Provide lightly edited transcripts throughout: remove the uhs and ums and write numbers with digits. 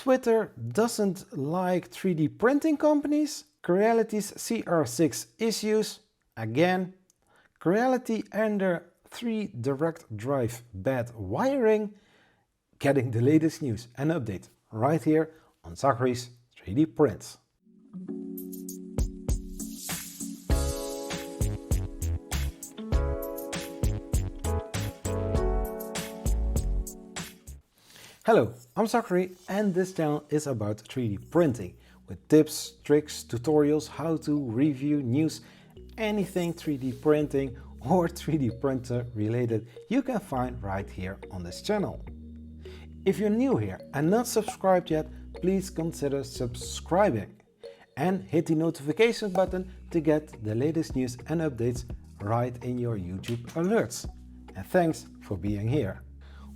Twitter doesn't like 3D printing companies, Creality's CR6 issues, again, Creality and their 3 direct drive bad wiring, getting the latest news and update right here on Zachary's 3D Prints. Hello, I'm Zachary and this channel is about 3D printing with tips, tricks, tutorials, how to review news, anything 3D printing or 3D printer related you can find right here on this channel. If you're new here and not subscribed yet, please consider subscribing and hit the notification button to get the latest news and updates right in your YouTube alerts. And thanks for being here.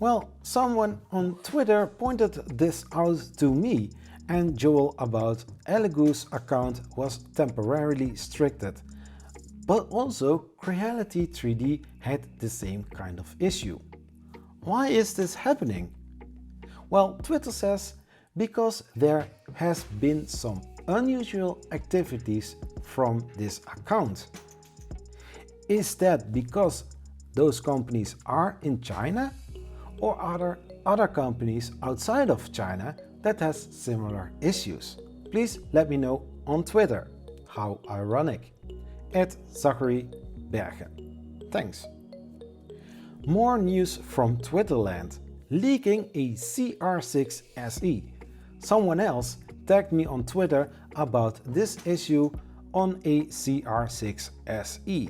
Well, someone on Twitter pointed this out to me and Joel about Elegoo's account was temporarily restricted. But also Creality 3D had the same kind of issue. Why is this happening? Well, Twitter says because there has been some unusual activities from this account. Is that because those companies are in China? Or are there other companies outside of China that has similar issues? Please let me know on Twitter. How ironic. @ZacharyBergen. Thanks. More news from Twitterland. Leaking a CR6-SE. Someone else tagged me on Twitter about this issue on a CR6-SE.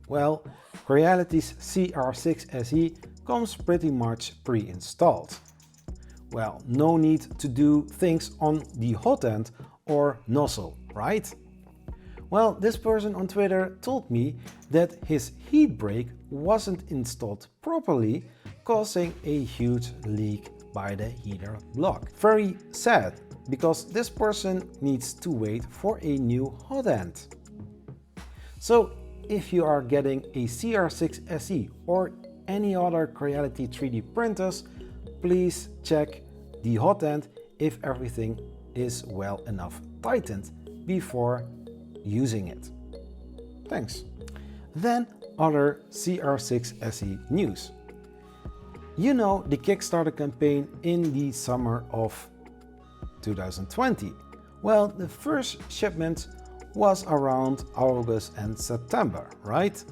Well, Creality's CR6-SE comes pretty much pre-installed. Well, no need to do things on the hot end or nozzle, right? Well, this person on Twitter told me that his heat brake wasn't installed properly, causing a huge leak by the heater block. Very sad, because this person needs to wait for a new hot end. So if you are getting a CR6-SE or any other Creality 3D printers, please check the hot end if everything is well enough tightened before using it. Thanks. Then other CR6-SE news. You know the Kickstarter campaign in the summer of 2020. Well, the first shipment was around August and September, right?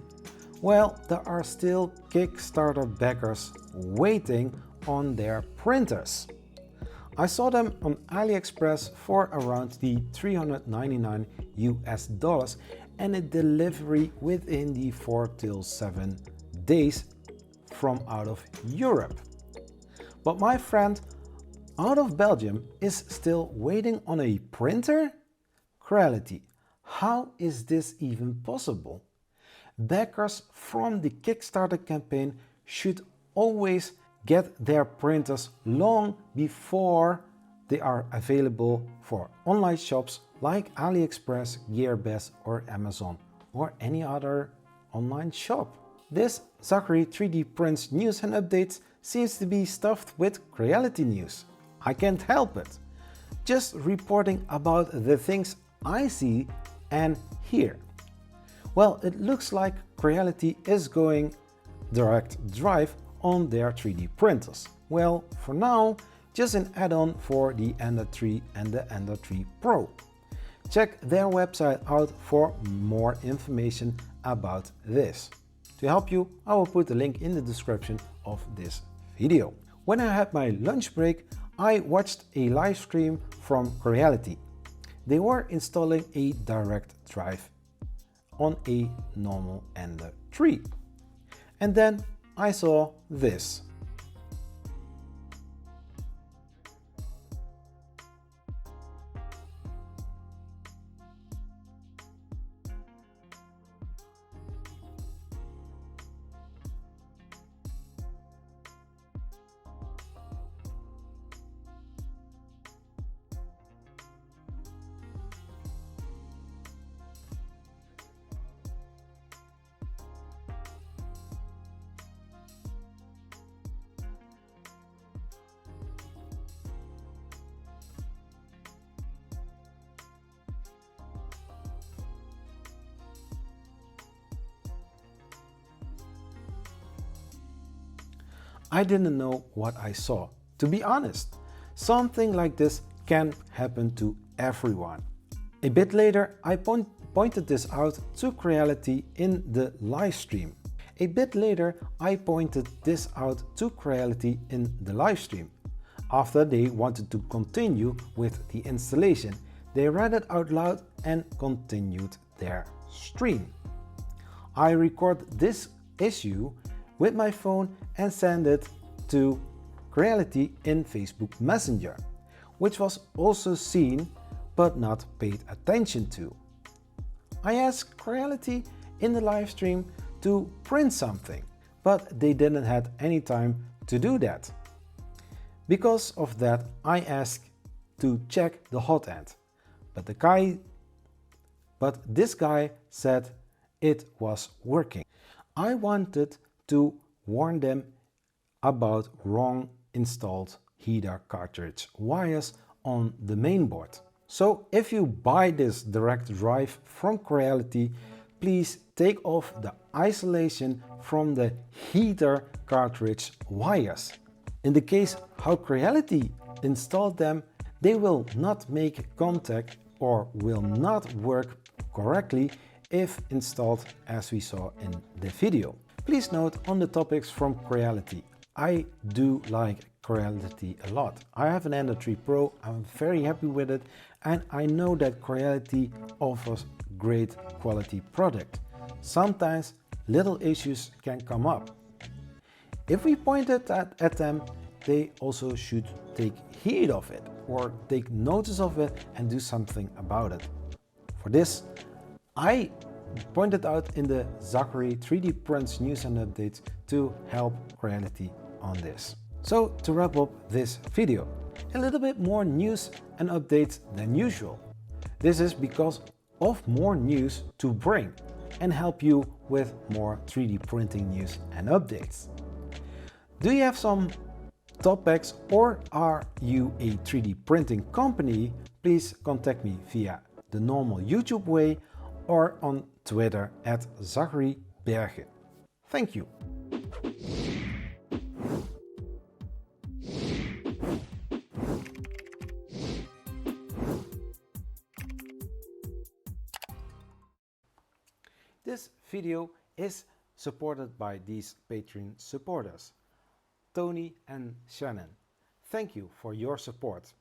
Well, there are still Kickstarter backers waiting on their printers. I saw them on AliExpress for around the $399 US and a delivery within the 4 till 7 days from out of Europe. But my friend out of Belgium is still waiting on a printer? Creality, how is this even possible? Backers from the Kickstarter campaign should always get their printers long before they are available for online shops like AliExpress, GEARBEST or Amazon or any other online shop. This Zachary 3D Prints news and updates seems to be stuffed with Creality news. I can't help it. Just reporting about the things I see and hear. Well, it looks like Creality is going direct drive on their 3D printers. Well, for now, just an add-on for the Ender 3 and the Ender 3 Pro. Check their website out for more information about this. To help you, I will put the link in the description of this video. When I had my lunch break, I watched a live stream from Creality. They were installing a direct drive on a normal Ender 3. And then I saw this. I didn't know what I saw. To be honest, something like this can happen to everyone. A bit later, I pointed this out to Creality in the live stream. After they wanted to continue with the installation, they read it out loud and continued their stream. I record this issue with my phone and send it to Creality in Facebook Messenger, which was also seen but not paid attention to. I asked Creality in the live stream to print something, but they didn't have any time to do that. Because of that, I asked to check the hot end, but this guy said it was working. I wanted to warn them about wrong installed heater cartridge wires on the mainboard. So if you buy this direct drive from Creality, please take off the isolation from the heater cartridge wires. In the case how Creality installed them, they will not make contact or will not work correctly if installed as we saw in the video. Please note on the topics from Creality. I do like Creality a lot. I have an Ender 3 Pro, I'm very happy with it, and I know that Creality offers great quality product. Sometimes little issues can come up. If we point it at them, they also should take heed of it or take notice of it and do something about it. For this, I pointed out in the Zachary 3D Prints News and Updates to help Creality on this. So to wrap up this video, a little bit more news and updates than usual. This is because of more news to bring and help you with more 3D printing news and updates. Do you have some topics or are you a 3D printing company? Please contact me via the normal YouTube way or on Twitter at Zachary Bergen. Thank you. This video is supported by these Patreon supporters, Tony and Shannon. Thank you for your support.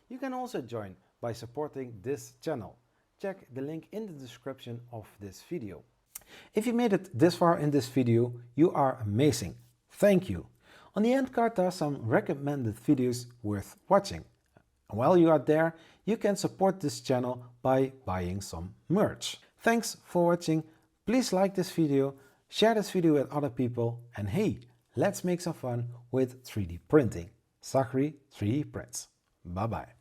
You can also join by supporting this channel. Check the link in the description of this video. If you made it this far in this video, you are amazing. Thank you. On the end card are some recommended videos worth watching. And while you are there, you can support this channel by buying some merch. Thanks for watching. Please like this video, share this video with other people, and hey, let's make some fun with 3D printing. Zachary 3D Prints. Bye bye.